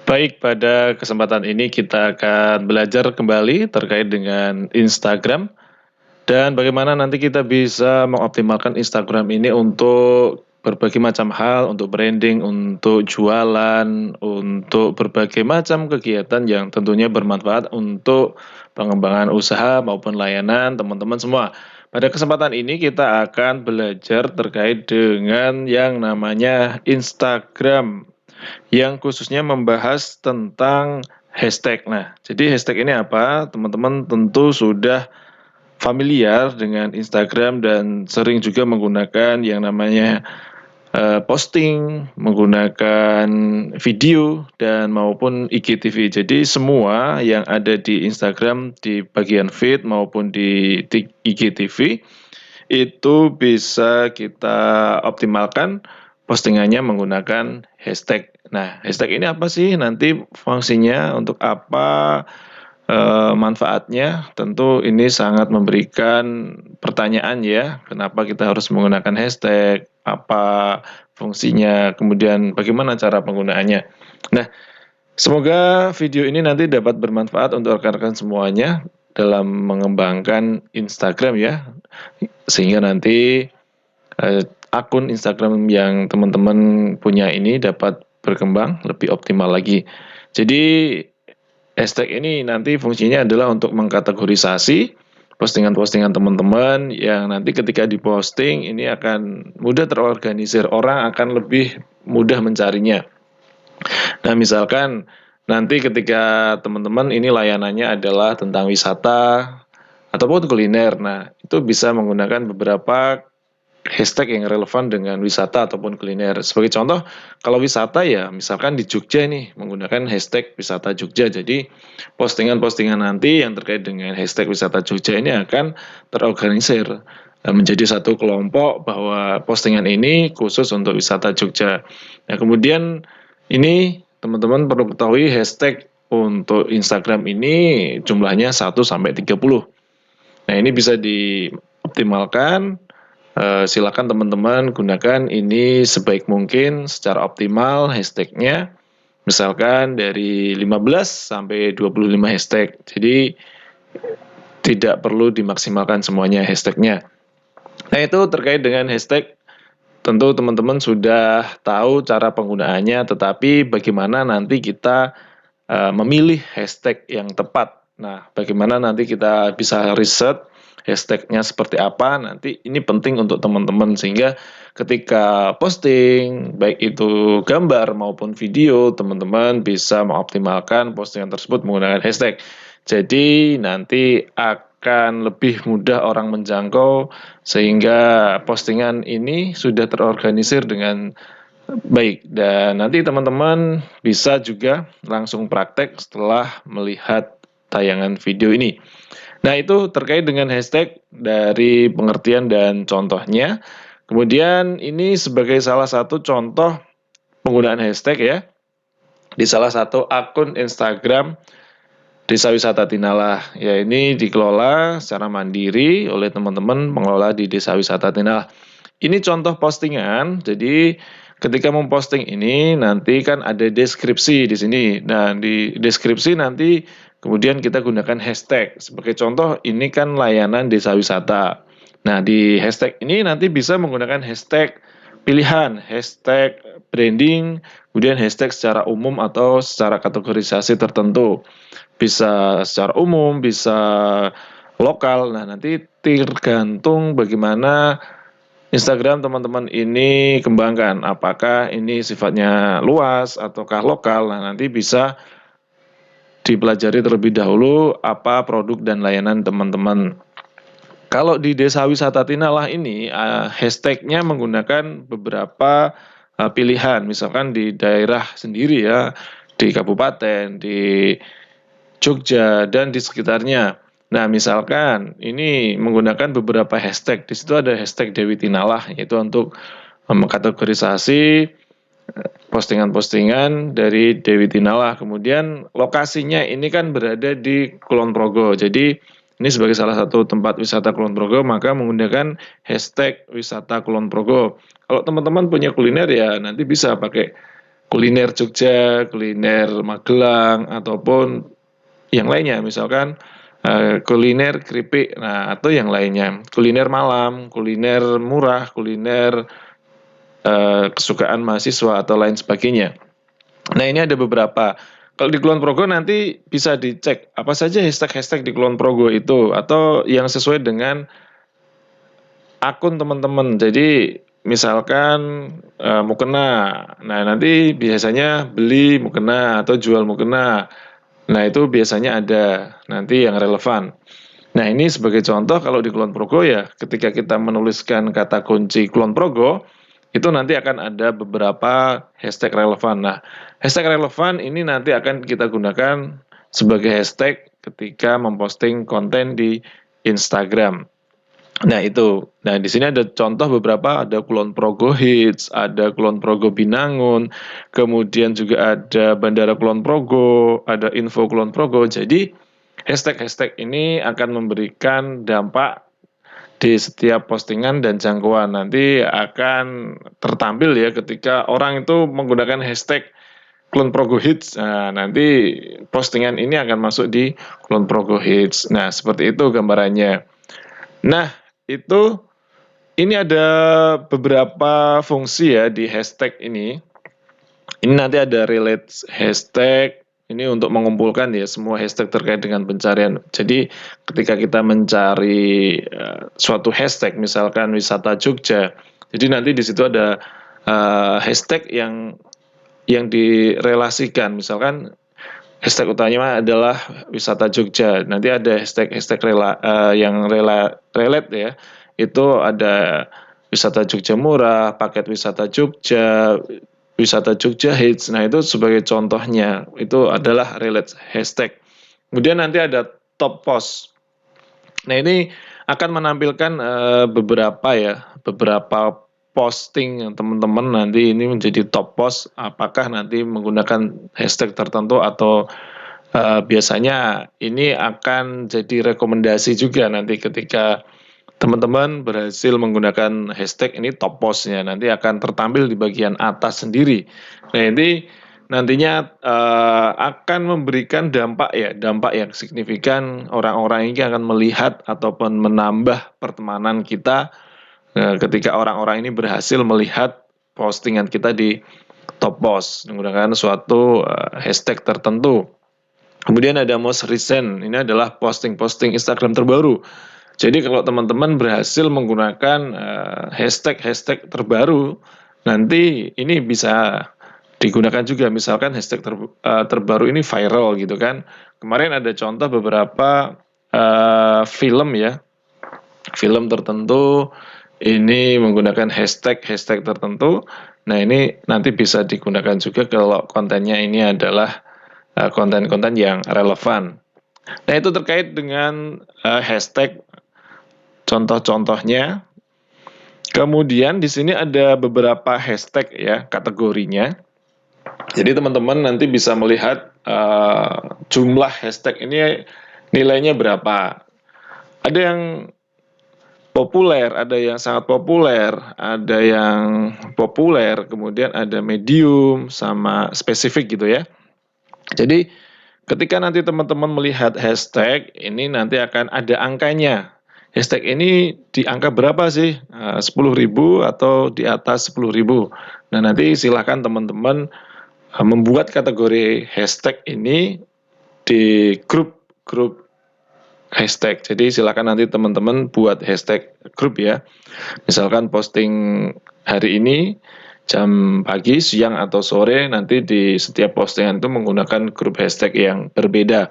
Baik, pada kesempatan ini kita akan belajar kembali terkait dengan Instagram dan bagaimana nanti kita bisa mengoptimalkan Instagram ini untuk berbagai macam hal, untuk branding, untuk jualan, untuk berbagai macam kegiatan yang tentunya bermanfaat untuk pengembangan usaha maupun layanan teman-teman semua. Pada kesempatan ini kita akan belajar terkait dengan yang namanya Instagram yang khususnya membahas tentang hashtag. Nah, jadi hashtag ini apa? Teman-teman tentu sudah familiar dengan Instagram dan sering juga menggunakan yang namanya posting, menggunakan video dan maupun IGTV. Jadi semua yang ada di Instagram di bagian feed maupun di IGTV itu bisa kita optimalkan postingannya menggunakan hashtag. Nah, hashtag ini apa sih? Nanti fungsinya untuk apa? Manfaatnya tentu ini sangat memberikan pertanyaan ya, kenapa kita harus menggunakan hashtag, apa fungsinya, kemudian bagaimana cara penggunaannya. Nah, semoga video ini nanti dapat bermanfaat untuk rekan-rekan semuanya dalam mengembangkan Instagram ya, sehingga nanti akun Instagram yang teman-teman punya ini dapat berkembang lebih optimal lagi. Jadi hashtag ini nanti fungsinya adalah untuk mengkategorisasi postingan-postingan teman-teman yang nanti ketika diposting ini akan mudah terorganisir, orang akan lebih mudah mencarinya. Nah, misalkan nanti ketika teman-teman ini layanannya adalah tentang wisata ataupun kuliner. Nah, itu bisa menggunakan beberapa hashtag yang relevan dengan wisata ataupun kuliner. Sebagai contoh, kalau wisata ya misalkan di Jogja nih menggunakan hashtag wisata Jogja. Jadi postingan-postingan nanti yang terkait dengan hashtag wisata Jogja ini akan terorganisir menjadi satu kelompok bahwa postingan ini khusus untuk wisata Jogja. Nah, kemudian ini teman-teman perlu ketahui hashtag untuk Instagram ini jumlahnya 1 sampai 30. Nah, ini bisa dioptimalkan. Silakan teman-teman gunakan ini sebaik mungkin secara optimal hashtagnya. Misalkan dari 15 sampai 25 hashtag. Jadi tidak perlu dimaksimalkan semuanya hashtagnya. Nah, itu terkait dengan hashtag. Tentu teman-teman sudah tahu cara penggunaannya, tetapi bagaimana nanti kita memilih hashtag yang tepat. Nah, bagaimana nanti kita bisa riset hashtagnya seperti apa, nanti ini penting untuk teman-teman sehingga ketika posting, baik itu gambar maupun video, teman-teman bisa mengoptimalkan postingan tersebut menggunakan hashtag. Jadi nanti akan lebih mudah orang menjangkau sehingga postingan ini sudah terorganisir dengan baik, dan nanti teman-teman bisa juga langsung praktek setelah melihat tayangan video ini. Nah, itu terkait dengan hashtag dari pengertian dan contohnya. Kemudian ini sebagai salah satu contoh penggunaan hashtag ya, di salah satu akun Instagram Desa Wisata Tinalah. Ya, ini dikelola secara mandiri oleh teman-teman pengelola di Desa Wisata Tinalah. Ini contoh postingan, jadi ketika memposting ini nanti kan ada deskripsi di sini. Nah, di deskripsi nanti kemudian kita gunakan hashtag. Sebagai contoh, ini kan layanan desa wisata. Nah, di hashtag ini nanti bisa menggunakan hashtag pilihan, hashtag branding, kemudian hashtag secara umum atau secara kategorisasi tertentu. Bisa secara umum, bisa lokal. Nah, nanti tergantung bagaimana Instagram teman-teman ini kembangkan, apakah ini sifatnya luas ataukah lokal. Nah, nanti bisa dipelajari terlebih dahulu apa produk dan layanan teman-teman. Kalau di Desa Wisata Tinalah ini, hashtagnya menggunakan beberapa pilihan, misalkan di daerah sendiri ya, di kabupaten, di Jogja, dan di sekitarnya. Nah, misalkan ini menggunakan beberapa hashtag. Di situ ada hashtag Dewi Tinalah, yaitu untuk mengkategorisasi postingan-postingan dari Dewi Tinalah. Kemudian lokasinya ini kan berada di Kulon Progo. Jadi ini sebagai salah satu tempat wisata Kulon Progo, maka menggunakan hashtag wisata Kulon Progo. Kalau teman-teman punya kuliner ya nanti bisa pakai kuliner Jogja, kuliner Magelang, ataupun yang lainnya, misalkan kuliner keripik, nah atau yang lainnya, kuliner malam, kuliner murah, kuliner kesukaan mahasiswa atau lain sebagainya. Nah ini ada beberapa. Kalau di Kulon Progo nanti bisa dicek apa saja hashtag-hashtag di Kulon Progo itu atau yang sesuai dengan akun teman-teman. Jadi misalkan mukena, nah nanti biasanya beli mukena atau jual mukena. Nah itu biasanya ada nanti yang relevan. Nah ini sebagai contoh kalau di Kulon Progo ya ketika kita menuliskan kata kunci Kulon Progo itu nanti akan ada beberapa hashtag relevan. Nah hashtag relevan ini nanti akan kita gunakan sebagai hashtag ketika memposting konten di Instagram. Nah itu, nah di sini ada contoh beberapa, ada Kulon Progo Hits, ada Kulon Progo Binangun, kemudian juga ada Bandara Kulon Progo, ada Info Kulon Progo. Jadi hashtag-hashtag ini akan memberikan dampak di setiap postingan dan jangkauan. Nanti akan tertampil ya ketika orang itu menggunakan hashtag Kulon Progo Hits. Nah, nanti postingan ini akan masuk di Kulon Progo Hits. Nah, seperti itu gambarannya. Nah, itu ini ada beberapa fungsi ya di hashtag ini. Ini nanti ada relate hashtag, ini untuk mengumpulkan ya semua hashtag terkait dengan pencarian. Jadi ketika kita mencari suatu hashtag, misalkan wisata Jogja, jadi nanti di situ ada hashtag yang direlasikan. Misalkan hashtag utamanya adalah wisata Jogja. Nanti ada hashtag yang relate ya. Itu ada wisata Jogja murah, paket wisata Jogja, wisata Jogja hits. Nah, itu sebagai contohnya. Itu adalah relate hashtag. Kemudian nanti ada top post. Nah, ini akan menampilkan beberapa posting yang teman-teman nanti ini menjadi top post, apakah nanti menggunakan hashtag tertentu atau biasanya ini akan jadi rekomendasi juga nanti ketika teman-teman berhasil menggunakan hashtag ini top postnya nanti akan tertampil di bagian atas sendiri. Nah ini nantinya akan memberikan dampak yang signifikan, orang-orang ini akan melihat ataupun menambah pertemanan kita ketika orang-orang ini berhasil melihat postingan kita di top post menggunakan suatu hashtag tertentu. Kemudian ada most recent, ini adalah posting-posting Instagram terbaru. Jadi kalau teman-teman berhasil menggunakan hashtag-hashtag terbaru, nanti ini bisa digunakan juga. Misalkan hashtag terbaru ini viral gitu kan. Kemarin ada contoh beberapa film ya, film tertentu ini menggunakan hashtag tertentu. Nah ini nanti bisa digunakan juga kalau kontennya ini adalah konten-konten yang relevan. Nah itu terkait dengan hashtag contoh-contohnya. Kemudian di sini ada beberapa hashtag ya kategorinya. Jadi teman-teman nanti bisa melihat jumlah hashtag ini nilainya berapa. Ada yang populer, ada yang sangat populer, ada yang populer, kemudian ada medium sama spesifik gitu ya. Jadi ketika nanti teman-teman melihat hashtag ini nanti akan ada angkanya. Hashtag ini di angka berapa sih? 10.000 atau di atas 10.000. Nah nanti silahkan teman-teman membuat kategori hashtag ini di grup hashtag. Jadi silakan nanti teman-teman buat hashtag grup ya. Misalkan posting hari ini jam pagi, siang atau sore, nanti di setiap postingan itu menggunakan grup hashtag yang berbeda.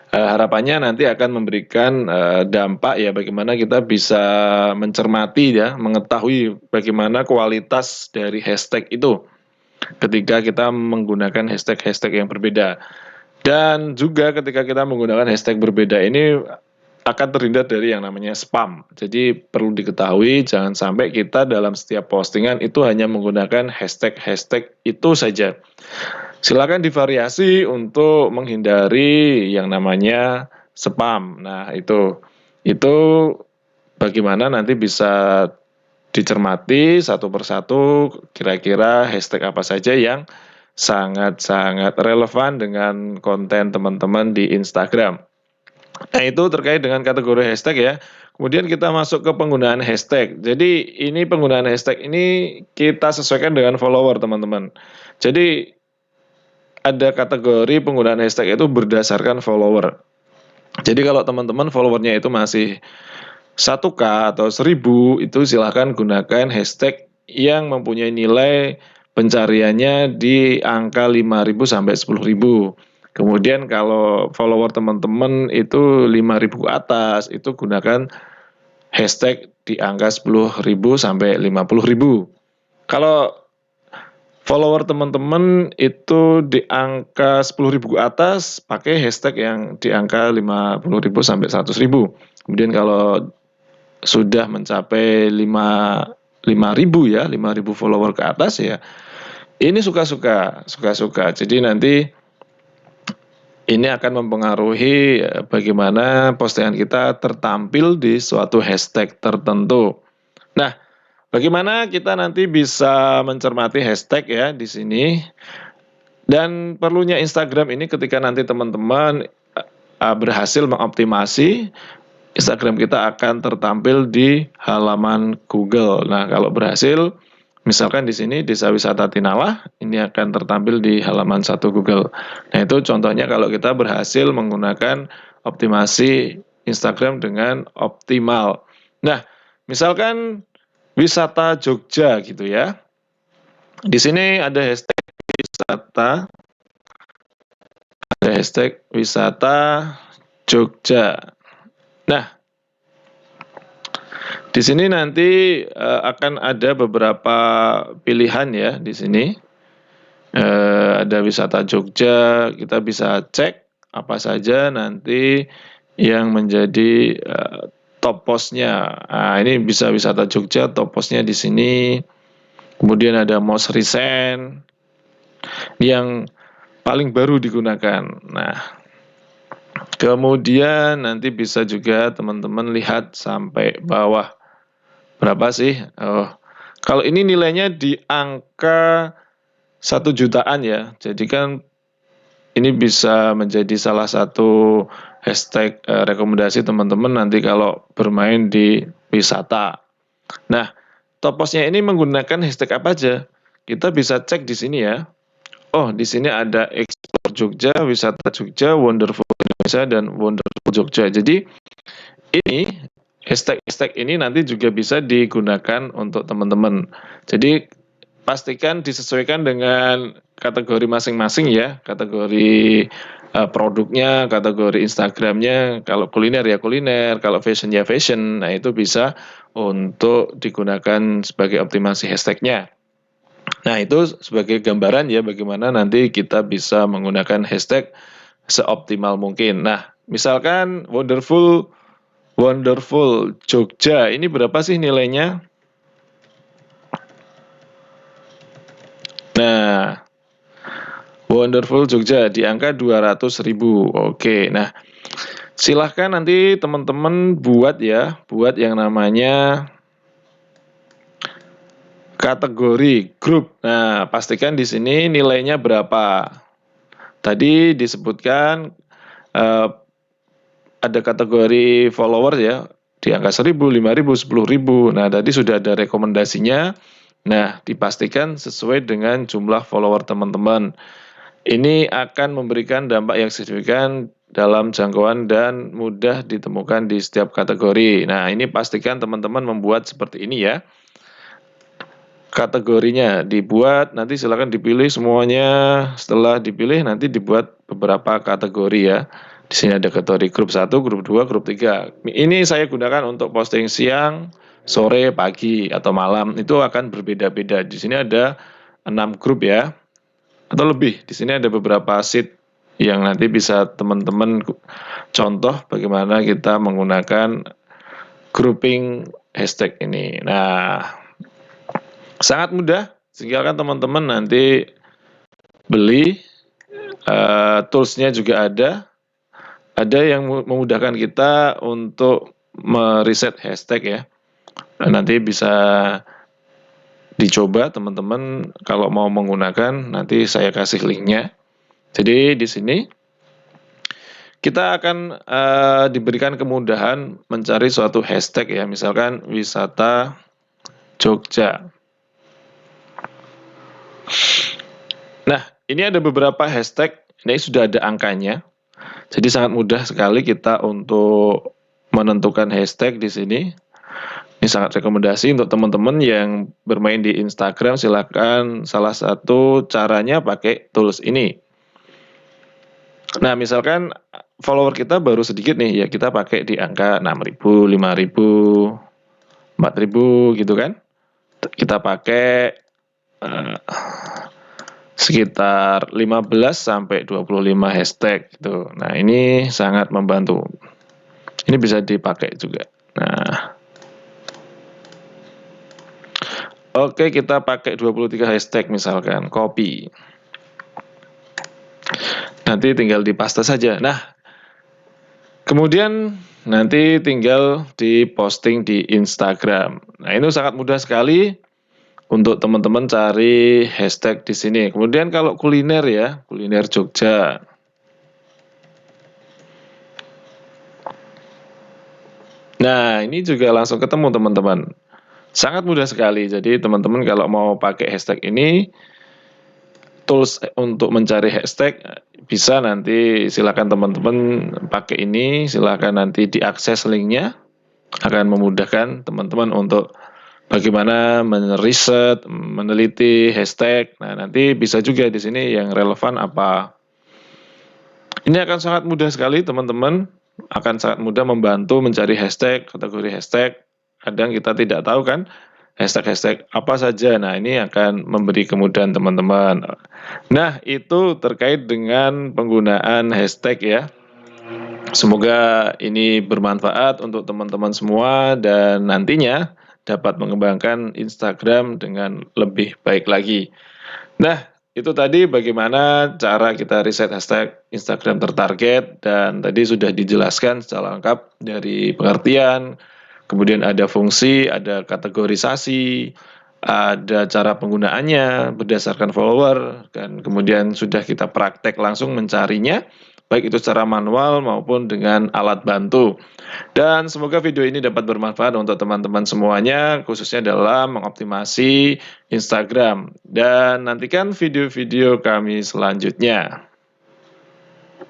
Harapannya nanti akan memberikan dampak ya bagaimana kita bisa mencermati ya, mengetahui bagaimana kualitas dari hashtag itu ketika kita menggunakan hashtag-hashtag yang berbeda. Dan juga ketika kita menggunakan hashtag berbeda ini akan terhindar dari yang namanya spam. Jadi perlu diketahui jangan sampai kita dalam setiap postingan itu hanya menggunakan hashtag-hashtag itu saja. Silakan divariasi untuk menghindari yang namanya spam. Nah, itu bagaimana nanti bisa dicermati satu persatu kira-kira hashtag apa saja yang sangat-sangat relevan dengan konten teman-teman di Instagram. Nah, itu terkait dengan kategori hashtag ya. Kemudian kita masuk ke penggunaan hashtag. Jadi ini penggunaan hashtag ini kita sesuaikan dengan follower teman-teman. Jadi ada kategori penggunaan hashtag itu berdasarkan follower. Jadi kalau teman-teman followernya itu masih 1K atau 1000, itu silahkan gunakan hashtag yang mempunyai nilai pencariannya di angka 5.000 sampai 10.000. Kemudian kalau follower teman-teman itu 5.000 ke atas, itu gunakan hashtag di angka 10.000 sampai 50.000. Kalau follower teman-teman itu di angka 10.000 ke atas, pakai hashtag yang di angka 50.000 sampai 100.000. Kemudian kalau sudah mencapai 5.000 ya, 5.000 follower ke atas ya, ini suka-suka. Jadi nanti ini akan mempengaruhi bagaimana postingan kita tertampil di suatu hashtag tertentu. Nah, bagaimana kita nanti bisa mencermati hashtag ya di sini? Dan perlunya Instagram ini ketika nanti teman-teman berhasil mengoptimasi, Instagram kita akan tertampil di halaman Google. Nah, kalau berhasil, misalkan di sini Desa Wisata Tinala, ini akan tertampil di halaman 1 Google. Nah, itu contohnya kalau kita berhasil menggunakan optimasi Instagram dengan optimal. Nah, misalkan wisata Jogja gitu ya. Di sini ada hashtag wisata Jogja. Nah, di sini nanti akan ada beberapa pilihan ya di sini. Ada wisata Jogja, kita bisa cek apa saja nanti yang menjadi top postnya. Nah, ini bisa wisata Jogja, top postnya di sini. Kemudian ada most recent yang paling baru digunakan. Nah, kemudian nanti bisa juga teman-teman lihat sampai bawah. Berapa sih? Oh, kalau ini nilainya di angka 1 jutaan ya. Jadi kan ini bisa menjadi salah satu hashtag rekomendasi teman-teman nanti kalau bermain di wisata. Nah, top postnya ini menggunakan hashtag apa aja? Kita bisa cek di sini ya. Oh, di sini ada Explore Jogja, Wisata Jogja, Wonderful Indonesia, dan Wonderful Jogja. Jadi ini hashtag ini nanti juga bisa digunakan untuk teman-teman. Jadi pastikan disesuaikan dengan kategori masing-masing ya, kategori produknya, kategori Instagramnya. Kalau kuliner ya kuliner, kalau fashion ya fashion. Nah, itu bisa untuk digunakan sebagai optimasi hashtagnya. Nah, itu sebagai gambaran ya bagaimana nanti kita bisa menggunakan hashtag seoptimal mungkin. Nah, misalkan Wonderful Jogja, ini berapa sih nilainya? Nah, Wonderful Jogja di angka 200.000. Oke, nah silahkan nanti teman-teman buat yang namanya kategori grup. Nah, pastikan di sini nilainya berapa. Tadi disebutkan ada kategori follower ya, di angka 1.000, 5.000, 10.000. Nah, tadi sudah ada rekomendasinya. Nah, dipastikan sesuai dengan jumlah follower teman-teman. Ini akan memberikan dampak yang signifikan dalam jangkauan dan mudah ditemukan di setiap kategori. Nah, ini pastikan teman-teman membuat seperti ini ya. Kategorinya dibuat, nanti silakan dipilih semuanya. Setelah dipilih nanti dibuat beberapa kategori ya. Di sini ada kategori grup 1, grup 2, grup 3. Ini saya gunakan untuk posting siang, sore, pagi, atau malam. Itu akan berbeda-beda. Di sini ada 6 grup ya. Atau lebih. Di sini ada beberapa sheet yang nanti bisa teman-teman contoh bagaimana kita menggunakan grouping hashtag ini. Nah, sangat mudah. Silakan teman-teman nanti beli. Toolsnya juga ada. Ada yang memudahkan kita untuk mereset hashtag ya. Nanti bisa dicoba teman-teman kalau mau menggunakan, nanti saya kasih linknya. Jadi di sini kita akan diberikan kemudahan mencari suatu hashtag ya, misalkan wisata Jogja. Nah, ini ada beberapa hashtag, ini sudah ada angkanya. Jadi sangat mudah sekali kita untuk menentukan hashtag di sini. Ini sangat rekomendasi untuk teman-teman yang bermain di Instagram, silakan salah satu caranya pakai tools ini. Nah, misalkan follower kita baru sedikit nih, ya kita pakai di angka 6.000, 5.000, 4.000 gitu kan. Kita pakai sekitar 15 sampai 25 hashtag gitu. Nah, ini sangat membantu. Ini bisa dipakai juga. Nah, oke, kita pakai 23 hashtag misalkan, copy. Nanti tinggal dipaste saja. Nah, kemudian nanti tinggal diposting di Instagram. Nah, ini sangat mudah sekali untuk teman-teman cari hashtag di sini. Kemudian kalau kuliner ya, kuliner Jogja. Nah, ini juga langsung ketemu teman-teman. Sangat mudah sekali. Jadi teman-teman kalau mau pakai hashtag ini, tools untuk mencari hashtag bisa nanti silakan teman-teman pakai ini, silakan nanti diakses linknya, akan memudahkan teman-teman untuk bagaimana meriset, meneliti hashtag. Nah, nanti bisa juga di sini yang relevan apa. Ini akan sangat mudah sekali teman-teman, akan sangat mudah membantu mencari hashtag, kategori hashtag. Kadang kita tidak tahu kan hashtag-hashtag apa saja. Nah, ini akan memberi kemudahan teman-teman. Nah, itu terkait dengan penggunaan hashtag ya. Semoga ini bermanfaat untuk teman-teman semua dan nantinya dapat mengembangkan Instagram dengan lebih baik lagi. Nah, itu tadi bagaimana cara kita riset hashtag Instagram tertarget, dan tadi sudah dijelaskan secara lengkap dari pengertian, kemudian ada fungsi, ada kategorisasi, ada cara penggunaannya berdasarkan follower, dan kemudian sudah kita praktek langsung mencarinya, baik itu secara manual maupun dengan alat bantu. Dan semoga video ini dapat bermanfaat untuk teman-teman semuanya, khususnya dalam mengoptimasi Instagram. Dan nantikan video-video kami selanjutnya.